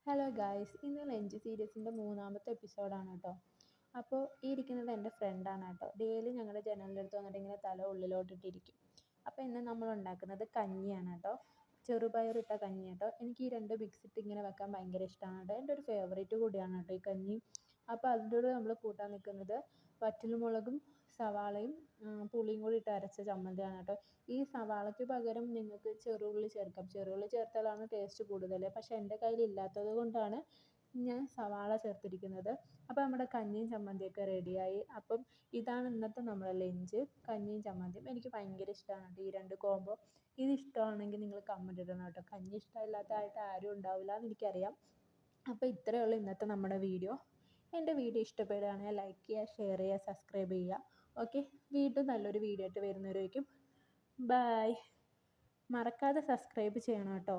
Hello guys, ഇന്ന് lunch സീരീസിൻ്റെ മൂന്നാമത്തെ എപ്പിസോഡാണ് കേട്ടോ. അപ്പോൾ ഈ ഇരിക്കുന്നത് എൻ്റെ ഫ്രണ്ടാണ് കേട്ടോ. ഡെയിലി ഞങ്ങളുടെ ജനലിൻ്റെ അടുത്ത് വന്നിട്ട് ഇങ്ങനെ തല ഉള്ളിലോട്ടിട്ടിരിക്കും. അപ്പോൾ ഇന്ന് നമ്മൾ ഉണ്ടാക്കുന്നത് കഞ്ഞിയാണ് കേട്ടോ. ചെറുപയറിട്ട കഞ്ഞി കേട്ടോ. എനിക്ക് ഈ രണ്ട് മിക്സ് ഇട്ട് ഇങ്ങനെ വെക്കാൻ ഭയങ്കര ഇഷ്ടമാണ് കേട്ടോ. എൻ്റെ ഒരു ഫേവറേറ്റ് കൂടിയാണ് കേട്ടോ ഈ കഞ്ഞി. അപ്പോൾ അതിൻ്റെ കൂടെ നമ്മൾ കൂട്ടാൻ നിൽക്കുന്നത് വറ്റൽമുളകും സവാളയും പുളിയും കൂടി ഇട്ട് അരച്ച ചമ്മന്തിയാണ് കേട്ടോ. ഈ സവാളയ്ക്ക് പകരം നിങ്ങൾക്ക് ചെറുള്ളി ചേർക്കാം. ചെറുള്ളി ചേർത്താലാണ് ടേസ്റ്റ് കൂടുതൽ. പക്ഷേ എൻ്റെ കയ്യിൽ ഇല്ലാത്തത് കൊണ്ടാണ് ഞാൻ സവാള ചേർത്തിരിക്കുന്നത്. അപ്പോൾ നമ്മുടെ കഞ്ഞിയും ചമ്മന്തിയൊക്കെ റെഡിയായി. അപ്പം ഇതാണ് ഇന്നത്തെ നമ്മുടെ ലഞ്ച്, കഞ്ഞിയും ചമ്മന്തിയും. എനിക്ക് ഭയങ്കര ഇഷ്ടമാണ് കേട്ടോ ഈ രണ്ട് കോംബോ. ഇത് ഇഷ്ടമാണെങ്കിൽ നിങ്ങൾ കമൻറ്റ് ഇടണം കേട്ടോ. കഞ്ഞി ഇഷ്ടമില്ലാത്തതായിട്ട് ആരും ഉണ്ടാവില്ല എന്ന് എനിക്കറിയാം. അപ്പോൾ ഇത്രയേ ഉള്ളൂ ഇന്നത്തെ നമ്മുടെ വീഡിയോ. എൻ്റെ വീഡിയോ ഇഷ്ടപ്പെടുകയാണെങ്കിൽ ലൈക്ക് ചെയ്യുക, ഷെയർ ചെയ്യുക, സബ്സ്ക്രൈബ് ചെയ്യുക. ഓക്കെ, വീണ്ടും നല്ലൊരു വീഡിയോ ആയിട്ട് വരുന്നവരേക്കും ബൈ. മറക്കാതെ സബ്സ്ക്രൈബ് ചെയ്യണം കേട്ടോ.